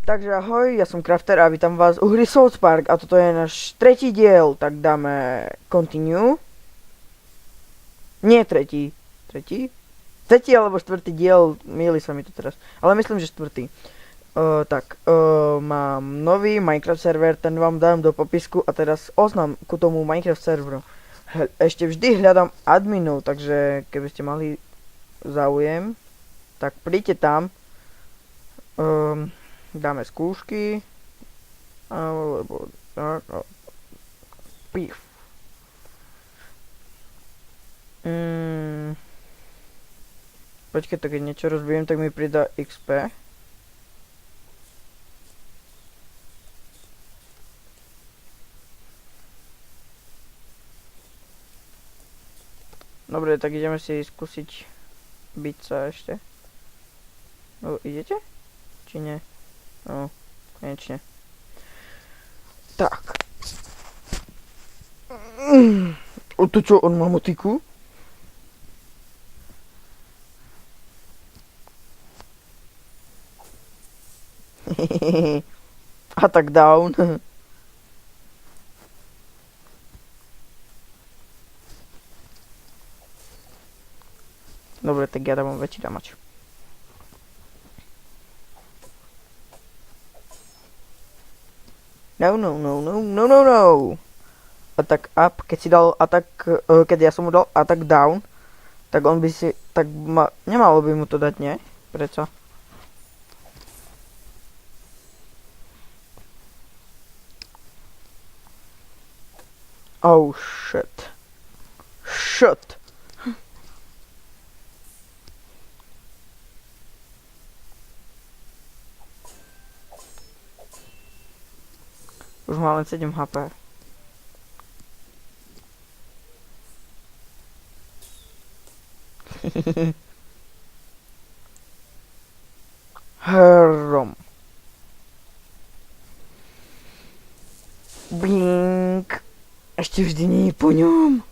Takže ahoj, ja som Crafter a vítam vás u hry South Park a toto je náš tretí diel, tak dáme continue. Nie tretí. Tretí? Tretí alebo štvrtý diel, mýli sa mi to teraz, ale myslím, že štvrtý. Mám nový Minecraft server, ten vám dám do popisku a teraz oznam ku tomu Minecraft serveru. Ešte vždy hľadám adminov, takže keby ste mali záujem, tak príďte tam. Dáme skúšky, alebo tak, pif. Počkej, to keď niečo rozbijem, tak mi pridá XP. Dobre, tak ideme si skúsiť byť sa ešte. No, idete? Či nie? No, konečne. Tak. O to čo, on má motiku? Attack down. Dobre, tak ja dávam väčší damač. No. Attack up, keď si dal attack, keď ja som mu dal attack down, tak on by si, nemalo by mu to dať, nie? Prečo? Oh shit. Shit. Už má len 7 HP. Hrom. Blink. Ešte vždy nie je po ňom.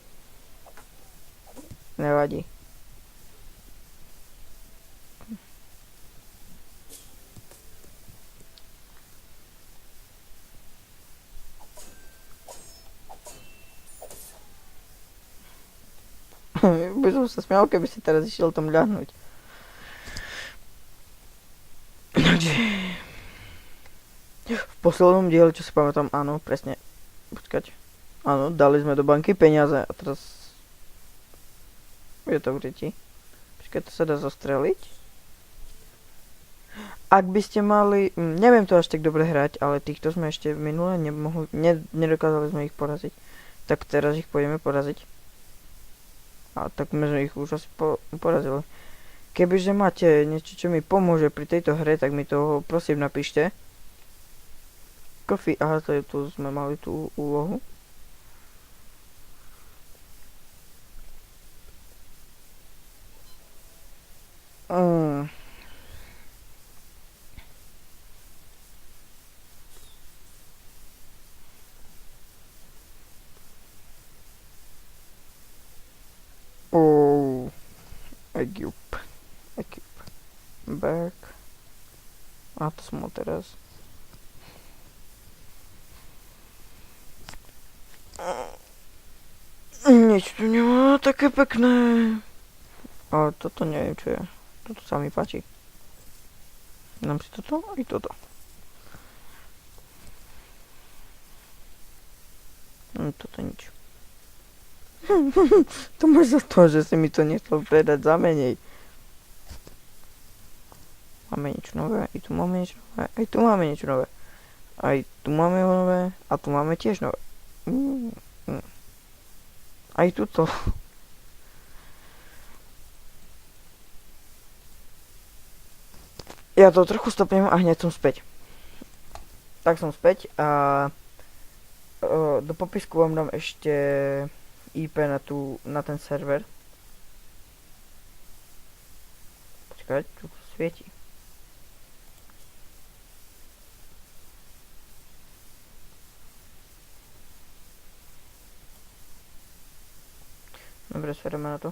Nevadí. By som sa smial, keby si teraz išiel tam ľahnuť. V poslednom diele, čo si pamätám, áno, presne. Počkať. Áno, dali sme do banky peniaze a teraz je to v riti. Počkať, to sa dá zostreliť. Ak by ste mali, neviem to až tak dobre hrať, ale týchto sme ešte minule nedokázali sme ich poraziť. Tak teraz ich pôjdeme poraziť. A tak sme ich už asi porazili. Kebyže máte niečo, čo mi pomôže pri tejto hre, tak mi to prosím napíšte. Coffee, aha, to je tu, sme mali tú úlohu. Equip. Back. A to som teraz. Nič tu nemá také pekné. Ale toto neviem čo je. Toto sa mi páči. Dám si toto aj toto. Toto nič. To máš za to, že si mi to nechcel predať za menej. Máme niečo nové, aj tu máme niečo nové, aj tu máme niečo nové. Aj tu máme nové a tu máme tiež nové. Aj tuto. Ja to trochu stopnem a hneď som späť. Tak som späť a do popisku vám dám ešte IP na ten server. Počkať, tu svieti. Dobre, svedeme na to.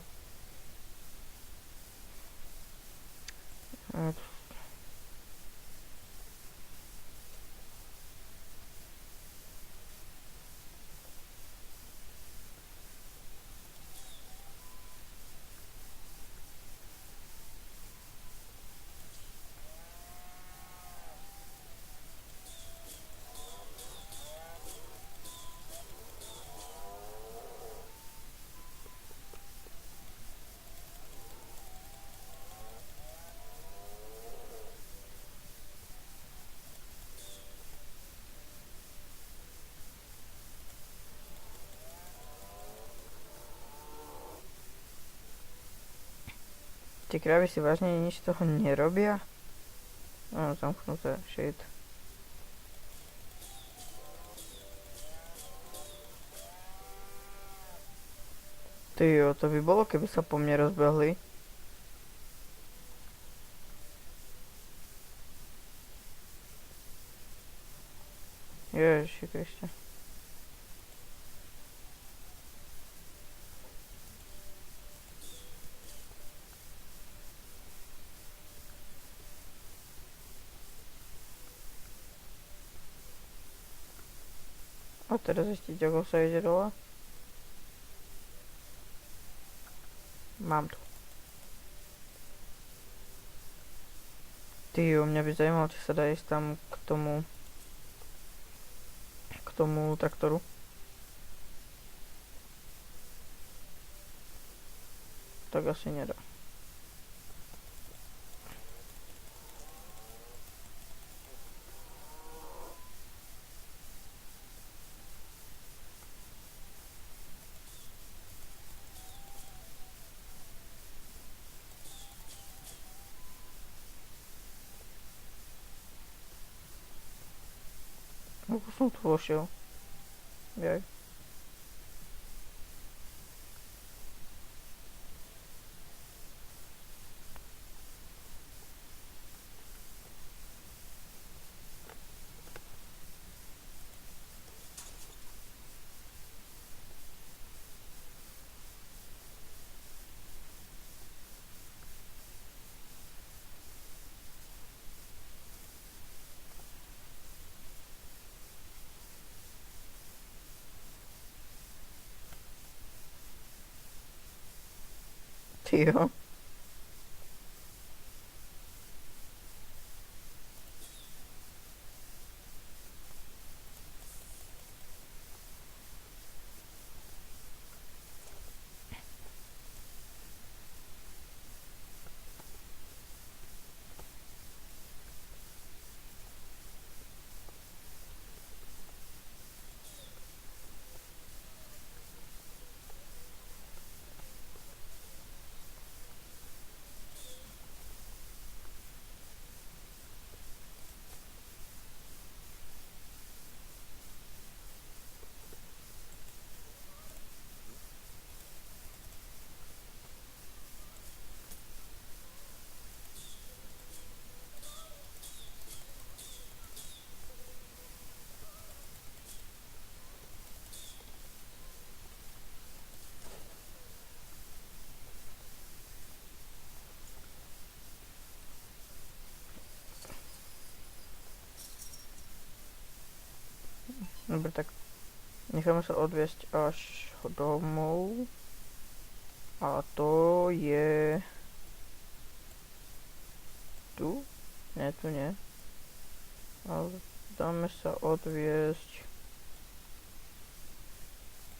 Tie krávy si vážne nič z toho nerobia? No, zamknuté, shit. Tyjo, to by bolo, keby sa po mne rozbehli. Ježiši Kriste. A teraz zistiť, ako sa ide dole. Mám to. Tyjo, mňa by zaujímalo, či sa dá ísť tam k tomu traktoru. Tak asi nedá. Ako som tu vošiel? Jaj. Tyjo. Dobre, tak necháme sa odviesť až domov. A to je... Tu? Nie, tu nie. Ale dáme sa odviesť...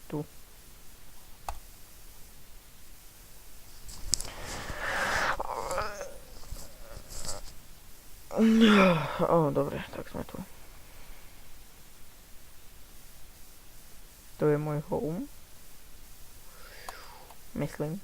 Tu. Dobre, tak sme tu. To je môj home. Myslím.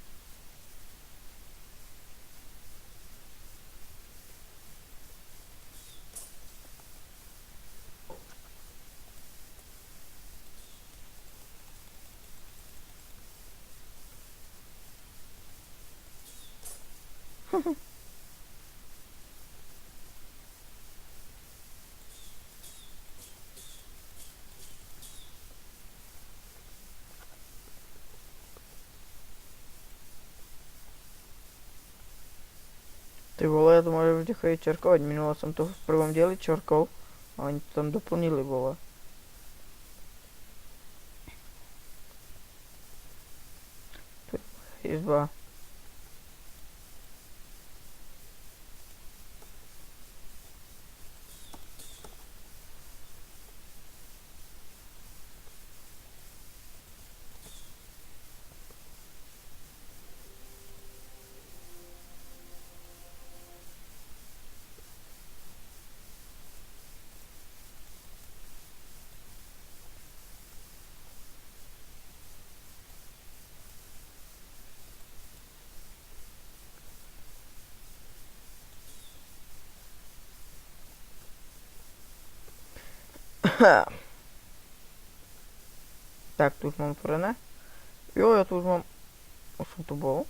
Ty vole, ja to môžem vždy chodiť čorkovať. Minulo som to v prvom dieli čorkov a oni to tam doplnili, vole. Tu je izba. Tak, tu už mám otvorené. Jo, ja tu už mám... Už som tu bol.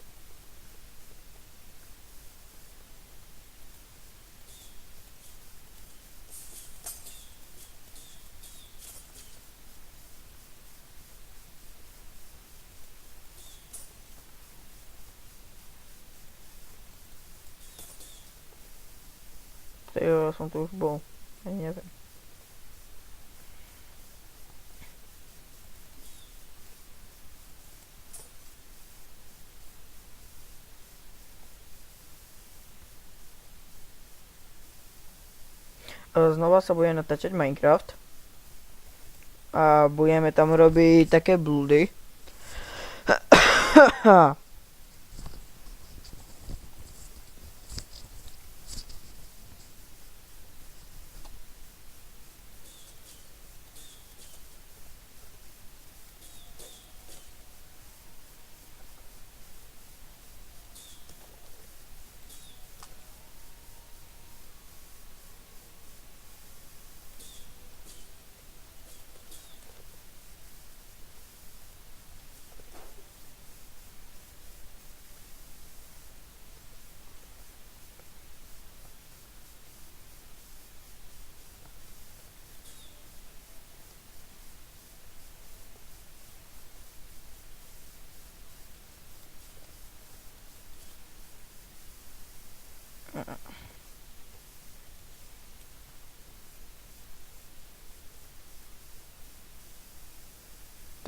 Jo, ja som tu už bol. Ja neviem. Znova sa bude natáčať Minecraft. A budeme tam robiť také blúdy.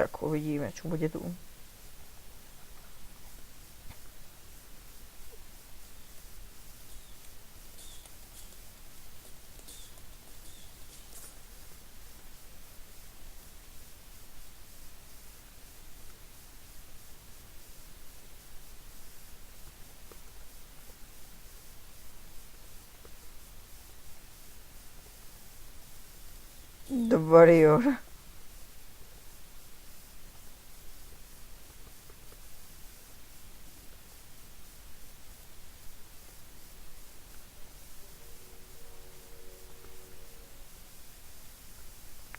Tak uvidíme, čo bude tu. Dobrý už.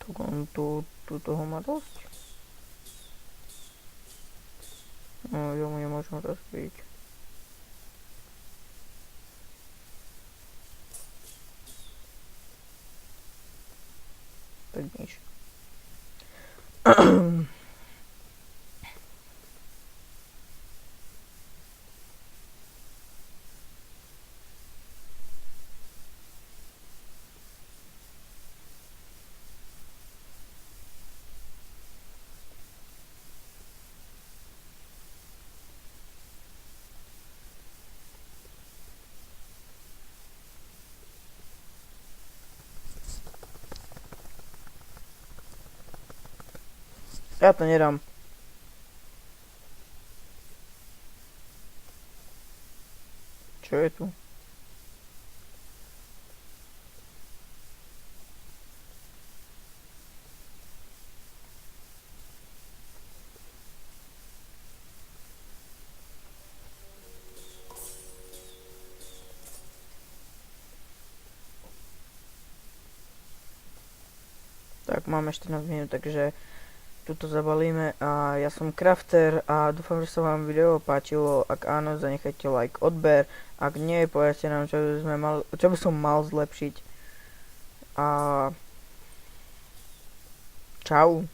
Tak on tu toho má dosť. No, jo, nemôžem rozbiť. Tak nič. Ja to nedám. Čo je tu? Tak máme 14 minút, takže tuto zabalíme a ja som Crafter a dúfam, že sa vám video páčilo. Ak áno, zanechajte like, odber. Ak nie, povedzte nám, čo by som mal zlepšiť. A čau.